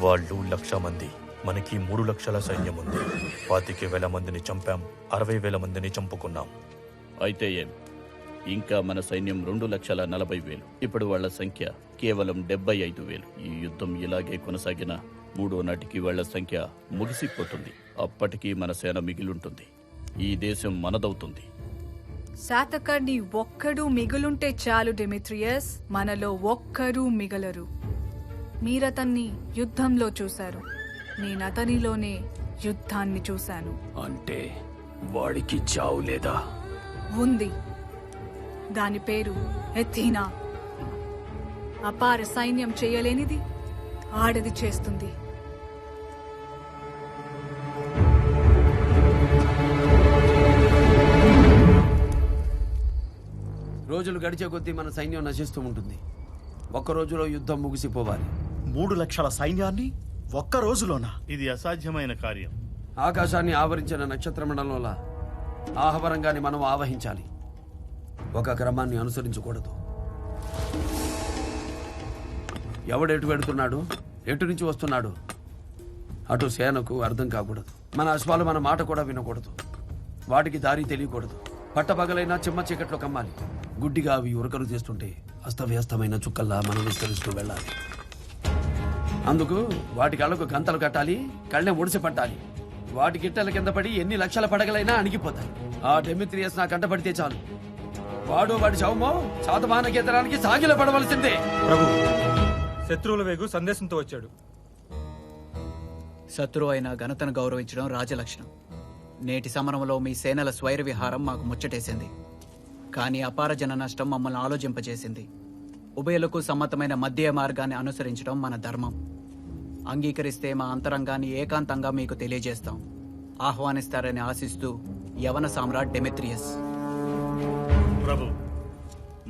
వాళ్ళు 1,00,000 మంది, మనకి 3 లక్షల సైన్యం ఉంది. 25,000 మందిని చంపాం, 60,000 మందిని చంపుకున్నాం. అయితే ఏం, ఇంకా మన సైన్యం 2,40,000. ఇప్పుడు వాళ్ళ సంఖ్య కేవలం 75,000. ఈ యుద్ధం ఇలాగే కొనసాగిన 3వ నాటికి వాళ్ళ సంఖ్య ముగిసిపోతుంది. అప్పటికి మన సేన మిగిలుంటుంది. ఈ దేశం మనదవుతుంది. శాతకర్ణి ఒక్కడు మిగులుంటే చాలు డెమిట్రియస్, మనలో ఒక్కరూ మిగలరు. మీరతన్ని యుద్ధంలో చూశారు, నేనతనిలోనే యుద్ధాన్ని చూశాను. అంటే వాడికి చావు లేదా? ఉంది. దాని పేరు ఎథీనా. అపార సైన్యం చేయలేనిది ఆడది చేస్తుంది. రోజులు గడిచే కొద్దీ మన సైన్యం నశిస్తూ ఉంటుంది. ఒక్క రోజులో యుద్ధం ముగిసిపోవాలి. 3 లక్షల సైన్యాన్ని ఒక్క రోజులోనా? ఇది అసాధ్యమైన కార్యం. ఆకాశాన్ని ఆవరించిన నక్షత్రమండలంలో ఆహవరంగాన్ని మనం ఆవహించాలి. ఒక క్రమాన్ని అనుసరించకూడదు. ఎవడెటు వెడుతున్నాడు, ఎటు నుంచి వస్తున్నాడు, అటు సేనకు అర్థం కాకూడదు. మన అశ్వాలు మన మాట కూడా వినకూడదు. వాటికి దారి తెలియకూడదు. పట్టపగలైనా చిమ్మ చీకట్లో కమ్మాలి. గుడ్డిగా అవి ఉరకలు చేస్తుంటే అస్తవ్యస్తమైన చుక్కల్లా మనం విస్తరిస్తూ వెళ్ళాలి. అందుకు వాటి కళ్ళకు గంతలు కట్టాలి, కళ్ళె ఒడిసి పట్టాలి. వాటి గిట్టెల కింద పడి ఎన్ని లక్షల పడగలైనా అణిగిపోతాయి. ఆ డెమిత్రియస్ నా కంట పడితే చాలు, వాడు వాడి శవమో శాతమాన కేంద్రానికి సాగిల పడవలసిందే. ప్రభు, శత్రువుల వేగు సందేశంతో వచ్చాడు. శత్రువు అయిన ఘనతను గౌరవించడం రాజలక్షణం. నేటి సమరంలో మీ సేనల స్వైర విహారం మాకు ముచ్చటేసింది. కానీ అపార జన నష్టం మమ్మల్ని ఆలోచింపజేసింది. ఉభయులకు సమ్మతమైన మధ్య మార్గాన్ని అనుసరించడం మన ధర్మం. అంగీకరిస్తే మా అంతరంగాన్ని ఏకాంతంగా మీకు తెలియజేస్తాం. ఆహ్వానిస్తారని ఆశిస్తూ యవన సామ్రాట్ డెమిత్రియస్. ప్రభు,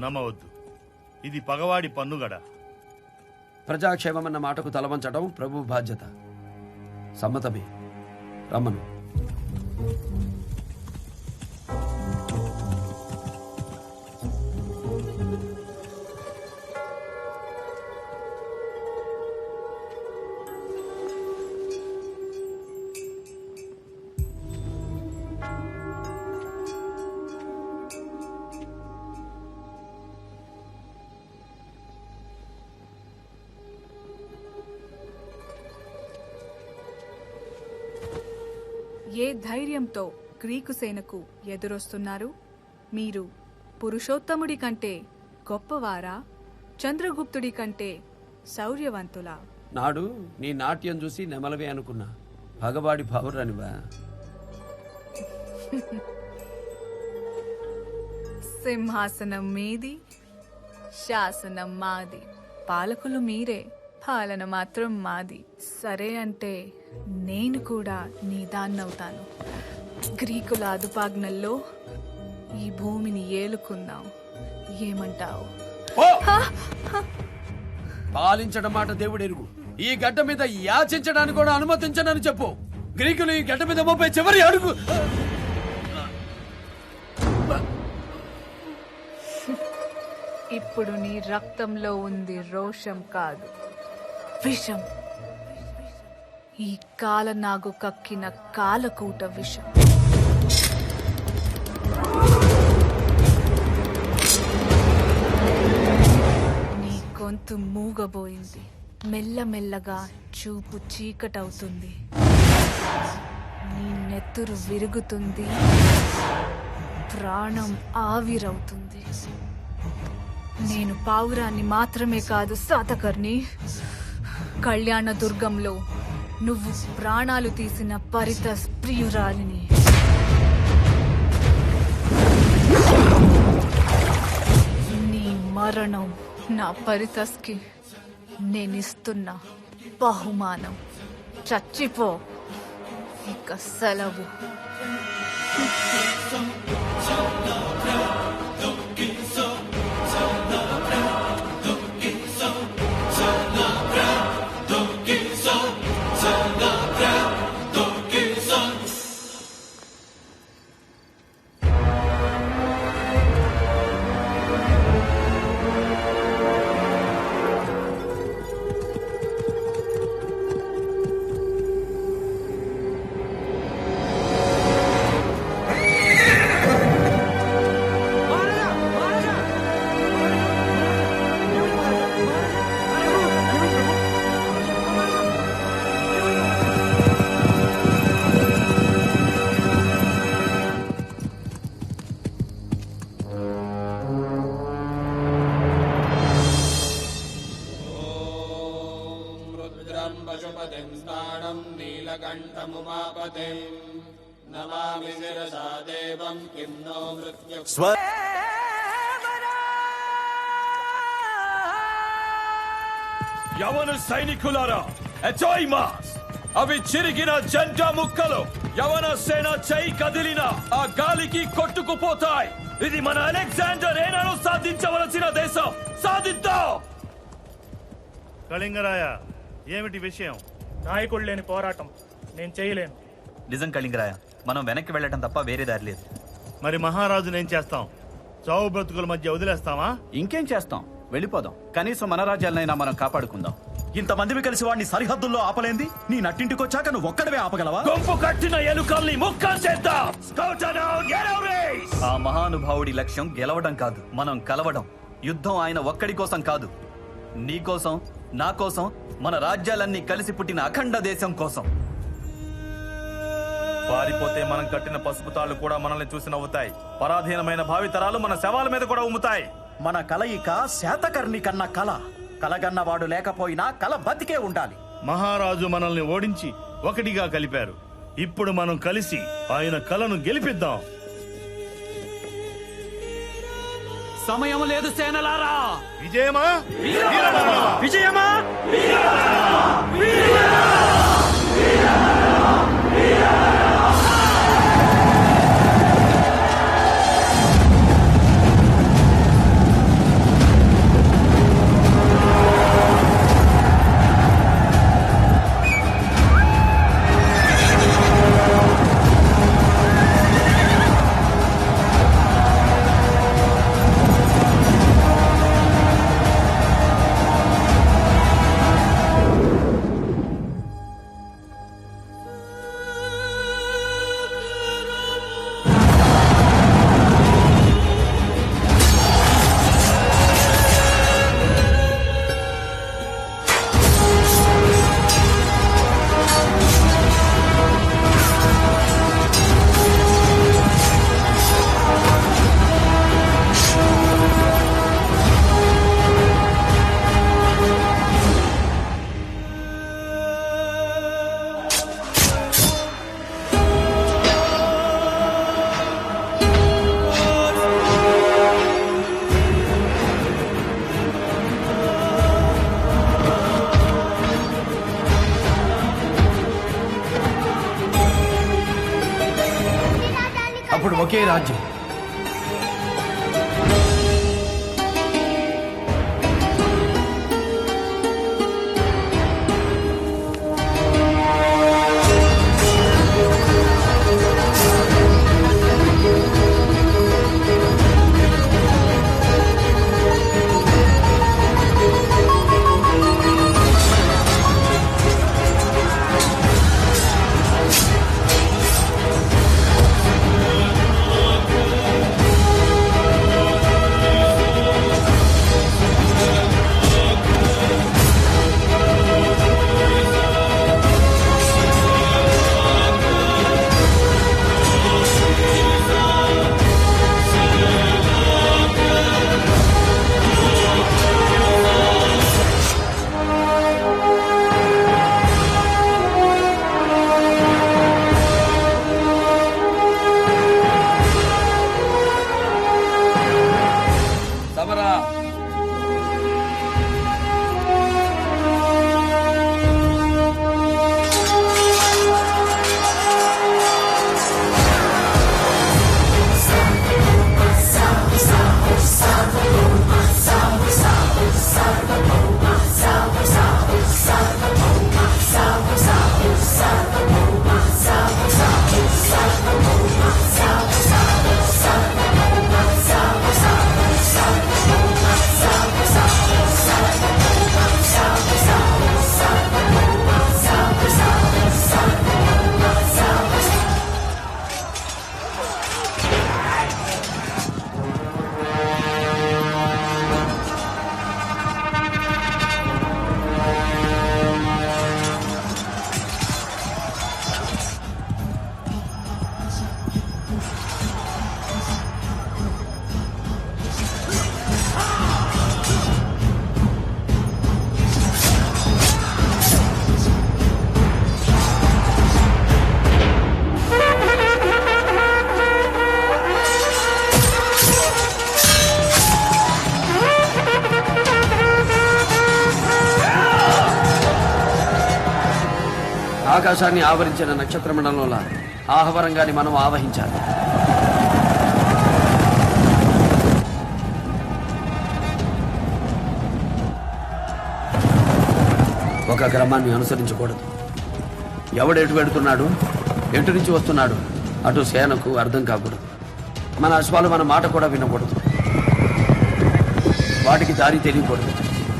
నమ్మవద్దు. ఇది పగవాడి పన్నుగడ. ప్రజాక్షేమమన్న మాటకు తలవంచడం ప్రభు బాధ్యత. సమ్మతమే. రమ్మను. ఏ ధైర్యంతో గ్రీకు సేనకు ఎదురొస్తున్నారు? మీరు పురుషోత్తముడి కంటే గొప్పవారా, చంద్రగుప్తుడి కంటే శౌర్యవంతులా? నాడు నీ నాట్యం చూసి నెమలవే అనుకున్నా. పగవాడి పౌరనివా? సింహాసనం మీది, శాసనం మాది. పాలకులు మీరే, పాలన మాత్రం మాది. సరే అంటే నేను కూడా నీ దాన్నవుతాను. గ్రీకుల అదుపాజ్ఞల్లో ఈ భూమిని ఏలుకుందాం. ఏమంటావు? పాలించడం మాట దేవుడు ఎరుగు. ఈ గడ్డ మీద యాచించడానికి కూడా అనుమతించనని చెప్పు. గ్రీకులు ఈ గడ్డ మీద మోపే చివరి అడుగు. ఇప్పుడు నీ రక్తంలో ఉంది రోషం కాదు, విషం. ఈ కాలనాగు కక్కిన కాలకూట విషం. నీ గొంతు మూగబోయింది. మెల్లమెల్లగా చూపు చీకటవుతుంది. నీ నెత్తురు విరుగుతుంది, ప్రాణం ఆవిరవుతుంది. నేను పావురాన్ని మాత్రమే కాదు శాతకర్ణి. కళ్యాణ దుర్గంలో నువ్వు ప్రాణాలు తీసిన పరితస్ ప్రియురాలిని. నీ మరణం నా పరితస్కి నేనిస్తున్న బహుమానం. చచ్చిపో, ఇక సెలవు. గణపతిం స్థానం నీలకంఠముమాపతిం నమామి శిరసా దేవం కిం నో మృత్యు యవన సైనికులారా, అజయ్ మాస్! అవి చిరిగిన జంట ముక్కలు. యవన సేన చేయి కదిలిన ఆ గాలికి కొట్టుకుపోతాయి. ఇది మన అలెగ్జాండర్ ఏనాడు సాధించవలసిన దేశం. సాధిద్దాం! కళింగరాయ, ఏమిటి విషయం? నాయకుడు లేని పోరాటం నేను చేయలేను. నిజం కళింగరాయ, మనం వెనక్కి వెళ్ళటం తప్ప వేరే దారి లేదు. మరి మహారాజునేం చేస్తాం? చావు బ్రతుకుల మధ్య వదిలేస్తామా? ఇంకేం చేస్తాం, వెళ్ళిపోదాం. కనీసం మన రాజ్యాలనైనా మనం కాపాడుకుందాం. ఇంతమందివి కలిసి వాడిని సరిహద్దుల్లో ఆపలేంది నీ నట్టింటికొచ్చాక నువ్వు ఒక్కడవే ఆపగలవా? గొంపు కట్టిన ఎలుకల్ని ముక్కలు చేద్దాం. ఆ మహానుభావుడి లక్ష్యం గెలవడం కాదు, మనం కలవడం. యుద్ధం ఆయన ఒక్కడి కోసం కాదు, నీ కోసం, నా కోసం, మన రాజ్యాలన్నీ కలిసి పుట్టిన అఖండ దేశం కోసం. పారిపోతే మనం కట్టిన పసుపు తాళ్లు కూడా మనల్ని చూసి నవ్వుతాయి. పరాధీనమైన భావితరాలు మన శవాల మీద కూడా ఉమ్ముతాయి. మన కలయిక శాతకర్ణి కన్న కల. కలగన్నవాడు లేకపోయినా కల బతికే ఉండాలి. మహారాజు మనల్ని ఓడించి ఒకటిగా కలిపారు. ఇప్పుడు మనం కలిసి ఆయన కలను గెలిపిద్దాం. సమయం లేదు సేనలారా. విజయమా? విజయమా? అప్పుడు ఒకే రాజ్యం. ఆకాశాన్ని ఆవరించిన నక్షత్ర మండలంలో ఆహవరంగాన్ని మనం ఆవహించాలి. ఒక క్రమాన్ని అనుసరించకూడదు. ఎవడెటు పెడుతున్నాడు, ఎటు నుంచి వస్తున్నాడు, అటు సేనకు అర్థం కాకూడదు. మన అశ్వాలు మన మాట కూడా వినకూడదు. వాటికి దారి తెలియకూడదు.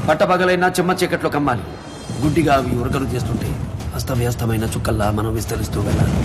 పట్టపగలైనా చిమ్మ చీకట్లో కమ్మాలి. గుడ్డిగా అవి ఉరకలు చేస్తుంటే అస్తవ్యస్తమైన చుక్కల్లా మనం విస్తరిస్తూ వెళ్ళాలి.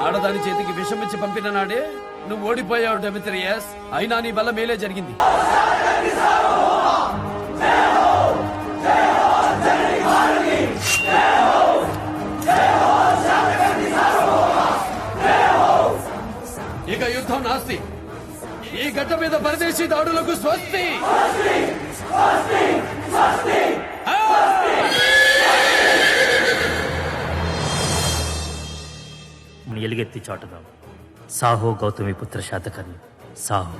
ఆడదాని చేతికి విషమిచ్చి పంపిన నాడే నువ్వు ఓడిపోయావు డెమిత్రియస్. అయినా నీ వల్ల మేలే జరిగింది. ఇక యుద్ధం నాస్తి. ఈ గడ్డ మీద పరదేశీ దాడులకు స్వస్తి. ఎలుగెత్తి చాటుదాం. సాహో గౌతమి పుత్ర శాతకర్ణి సాహో.